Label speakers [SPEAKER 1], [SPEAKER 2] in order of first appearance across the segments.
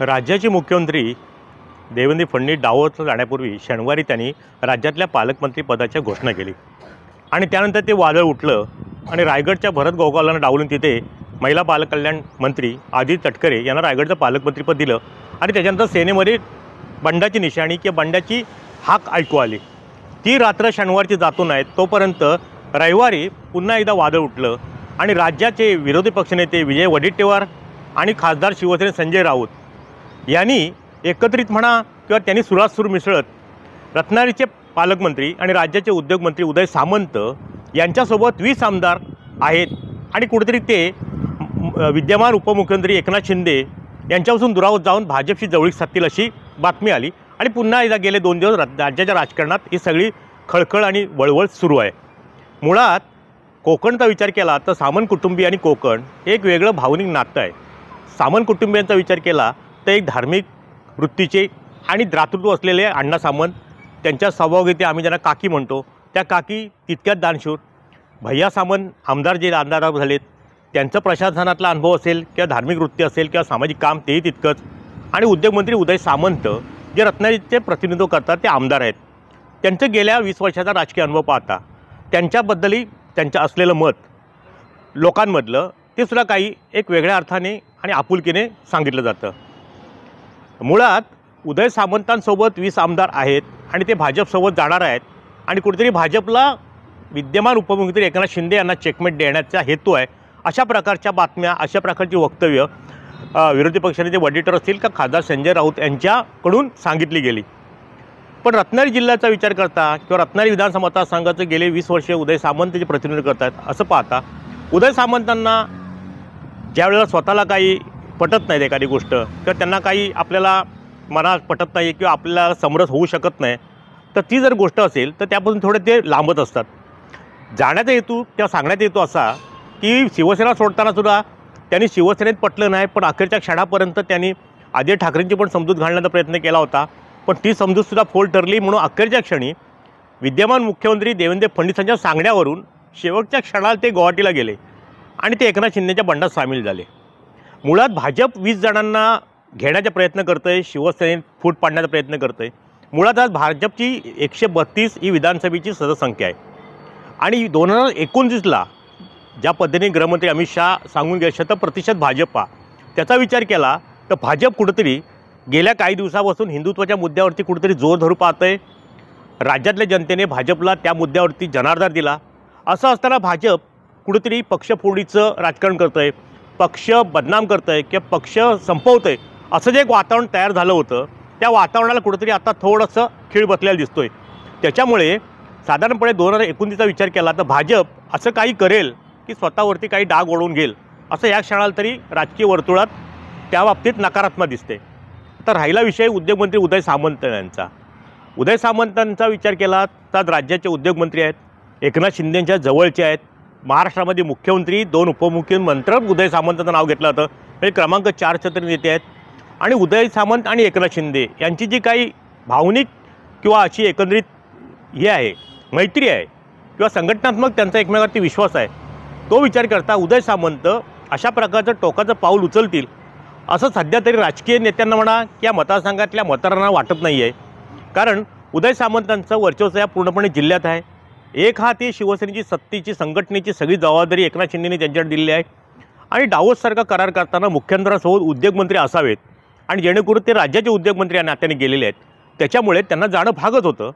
[SPEAKER 1] राज्याचे मुख्यमंत्री देवेंद्र फडणवीस डावोसला जाण्यापूर्वी शनिवारी त्यांनी राज्यातल्या पालकमंत्री पदाची घोषणा केली आणि त्यानंतर ते वादळ उठलं आणि रायगडच्या भरत गोगावलांना डावलून तिथे महिला बालकल्याण मंत्री आदिती तटकरे यांना रायगडचं पालकमंत्रीपद दिलं आणि त्याच्यानंतर सेनेमध्ये बंडाची निशाणी किंवा बंडाची हाक ऐकू आली। ती रात्र शनिवारची जातो नाही तोपर्यंत रविवारी पुन्हा एकदा वादळ उठलं आणि राज्याचे विरोधी पक्षनेते विजय वडेट्टीवार आणि खासदार शिवसेने संजय राऊत यांनी एकत्रित म्हणा किंवा त्यांनी सुरात सूर मिसळत रत्नागिरीचे पालकमंत्री आणि राज्याचे उद्योगमंत्री उदय सामंत यांच्यासोबत 20 आमदार आहेत आणि कुठेतरी ते विद्यमान उपमुख्यमंत्री एकनाथ शिंदे यांच्यापासून दुरावत जाऊन भाजपशी जवळीक साधतील अशी बातमी आली आणि पुन्हा एकदा गेले 2 दिवस राज्याच्या राजकारणात ही सगळी खळखळ आणि वळवळ सुरू आहे। मुळात कोकणचा विचार केला तर सामंत कुटुंबीय आणि कोकण हे एक वेगळं भावनिक नातं आहे। सामंत कुटुंबियांचा विचार केला तर एक धार्मिक वृत्तीचे आणि दातृत्व असलेले अण्णा सामंत, त्यांच्या स्वभावगीते आम्ही ज्यांना काकी म्हणतो त्या काकी तितक्याच दानशूर। भैया सामंत आमदार जे आमदार झालेत त्यांचं प्रशासनातला अनुभव असेल किंवा धार्मिक वृत्ती असेल किंवा सामाजिक काम तेही तितकंच। आणि उद्योगमंत्री उदय सामंत जे रत्नागिरीचे प्रतिनिधित्व करतात ते आमदार आहेत, त्यांचं गेल्या 20 वर्षाचा राजकीय अनुभव पाहता त्यांच्याबद्दलही त्यांचं असलेलं मत लोकांमधलं ते सुद्धा काही एक वेगळ्या अर्थाने आणि आपुलकीने सांगितलं जातं। मुळात उदय सामंतांसोबत 20 आमदार आहेत आणि ते भाजपसोबत जाणार आहेत आणि कुठेतरी भाजपला विद्यमान उपमुख्यमंत्री एकनाथ शिंदे यांना चेकमेट देण्याचा हेतू आहे अशा प्रकारच्या बातम्या, अशा प्रकारची वक्तव्य विरोधी पक्षनेते वडेट्टीवार असतील का खासदार संजय राऊत यांच्याकडून सांगितली गेली। पण रत्नागिरी जिल्ह्याचा विचार करता किंवा रत्नागिरी विधानसभा मतदारसंघाचे गेले 20 वर्षे उदय सामंत जे प्रतिनिधित्व करत आहेत असं पाहता उदय सामंतांना ज्या वेळेला स्वतःला काही पटत नाही एखादी गोष्ट किंवा त्यांना काही आपल्याला मनात पटत नाही किंवा आपल्याला समरस होऊ शकत नाही तर ती जर गोष्ट असेल तर त्यापासून थोडे ते लांबत असतात। जाण्याचा हेतू किंवा सांगण्याचा हेतू असा की शिवसेना सोडतानासुद्धा त्यांनी शिवसेनेत पटलं नाही पण अखेरच्या क्षणापर्यंत त्यांनी आदित्य ठाकरेंची पण समजूत घालण्याचा प्रयत्न केला होता पण ती समजूतसुद्धा फोल ठरली म्हणून अखेरच्या क्षणी विद्यमान मुख्यमंत्री देवेंद्र फडणवीसांच्या सांगण्यावरून शेवटच्या क्षणाला ते गुवाहाटीला गेले आणि ते एकनाथ शिंदेच्या बंडात सामील झाले। मुळात भाजप 20 जणांना घेण्याचा प्रयत्न करतं आहे, शिवसेनेत फूट पाडण्याचा प्रयत्न करतं आहे। मुळात आज भाजपची 132 ही विधानसभेची सदस्यसंख्या आहे आणि 2029ला ज्या पद्धतीने गृहमंत्री अमित शहा सांगून गेले 100% भाजपा, त्याचा विचार केला तर भाजप कुठेतरी गेल्या काही दिवसापासून हिंदुत्वाच्या मुद्द्यावरती कुठेतरी जोर धरू पाहतं आहे। राज्यातल्या जनतेने भाजपला त्या मुद्द्यावरती जनाधार दिला। असं असताना भाजप कुठेतरी पक्षफोडीचं राजकारण करतं आहे, पक्ष बदनाम करतं आहे किंवा पक्ष संपवतं आहे असं जे एक वातावरण तयार झालं होतं त्या वातावरणाला कुठेतरी आता थोडंसं खीळ बसलेला दिसतो आहे। त्याच्यामुळे साधारणपणे 2029चा विचार केला तर भाजप असं काही करेल की स्वतःवरती काही डाग ओढवून घेईल असं या क्षणाला तरी राजकीय वर्तुळात त्या बाबतीत नकारात्मक दिसते। तर राहिला विषय उद्योगमंत्री उदय सामंत यांचा। उदय सामंतांचा विचार केला तर राज्याचे उद्योगमंत्री आहेत, एकनाथ शिंदेंच्या जवळचे आहेत। महाराष्ट्रामध्ये मुख्यमंत्री 2 उपमुख्यमंत्री उदय सामंतांचं नाव घेतलं जातं, हे क्रमांक 4 छत्री नेते आहेत आणि उदय सामंत आणि एकनाथ शिंदे यांची जी काही भावनिक किंवा अशी एकंदरीत हे आहे मैत्री आहे किंवा संघटनात्मक त्यांचा एकमेकांवरती विश्वास आहे तो विचार करता उदय सामंत अशा प्रकारचं टोकाचं पाऊल उचलतील असं सध्या तरी राजकीय नेत्यांना म्हणा किंवा मतदारसंघातल्या मतदारांना वाटत नाही आहे। कारण उदय सामंतांचं वर्चस्व या पूर्णपणे जिल्ह्यात आहे। एक हाती शिवसेनेची सत्तेची संघटनेची सगळी जबाबदारी एकनाथ शिंदेने त्यांच्याकडे दिली आहे आणि डावोससारखा करार करताना मुख्यमंत्र्यांसोबत उद्योगमंत्री असावेत आणि जेणेकरून ते राज्याचे उद्योगमंत्री या नात्याने गेलेले आहेत त्याच्यामुळे त्यांना जाणं भागत होतं।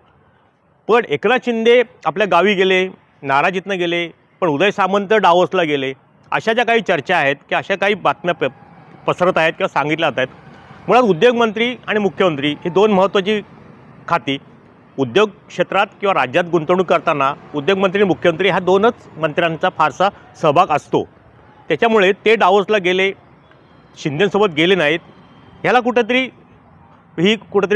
[SPEAKER 1] पण एकनाथ शिंदे आपल्या गावी गेले, नाराजीतनं गेले, पण उदय सामंत डावोसला गेले अशा ज्या काही चर्चा आहेत की अशा काही बातम्या पसरत आहेत किंवा सांगितल्या जात आहेत। मुळात उद्योगमंत्री आणि मुख्यमंत्री ही 2 महत्त्वाची खाती उद्योग क्षेत्रात किंवा राज्यात गुंतवणूक करताना उद्योगमंत्री आणि मुख्यमंत्री ह्या 2च मंत्र्यांचा फारसा सहभाग असतो। त्याच्यामुळे ते डावोसला गेले, शिंदेसोबत गेले नाहीत, ह्याला कुठेतरी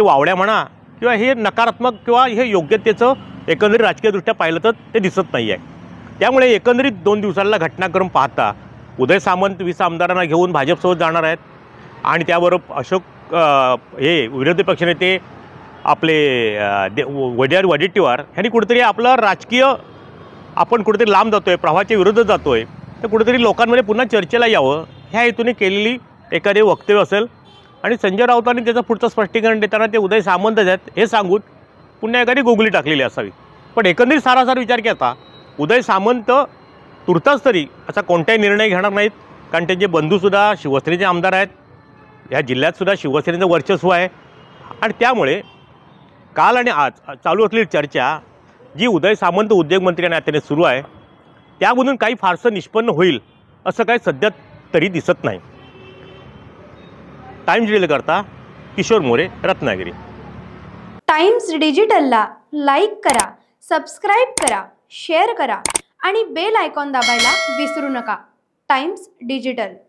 [SPEAKER 1] वावड्या म्हणा किंवा हे नकारात्मक किंवा हे योग्यतेचं एकंदरीत राजकीयदृष्ट्या पाहिलं तर ते दिसत नाही आहे। त्यामुळे एकंदरीत 2 दिवसाला घटनाक्रम पाहता उदय सामंत 20 आमदारांना घेऊन भाजपसोबत जाणार आहेत आणि त्याबरोबर अशोक हे विरोधी पक्षनेते आपले वडेट्टीवार यांनी कुठेतरी आपलं राजकीय आपण कुठेतरी लांब जातो आहे, प्रवाहाच्या विरोधात जातो आहे तर कुठेतरी लोकांमध्ये पुन्हा चर्चेला यावं ह्या हेतूने केलेली एखादे वक्तव्य असेल आणि संजय राऊतांनी त्याचं पुढचं स्पष्टीकरण देताना ते उदय सामंत आहेत हे सांगून पुन्हा एखादी गोगली टाकलेली असावी. पण एकंदरीत सारासार विचार केला उदय सामंत तुर्तास तरी असा कोणताही निर्णय घेणार नाहीत, कारण त्यांचे बंधूसुद्धा शिवसेनेचे आमदार आहेत, ह्या जिल्ह्यातसुद्धा शिवसेनेचं वर्चस्व आहे. आणि त्यामुळे काल आणि आज चालू असलेली चर्चा जी उदय सामंत उद्योगमंत्री या नात्याने सुरू आहे त्यामधून काही फारसं निष्पन्न होईल असं काही सध्या तरी दिसत नाही. टाइम्स डिजिटल करता किशोर मोरे, रत्नागिरी.
[SPEAKER 2] टाइम्स डिजिटलला लाईक करा, सबस्क्राईब करा, शेअर करा आणि बेल आयकॉन दाबायला विसरू नका. Times digital.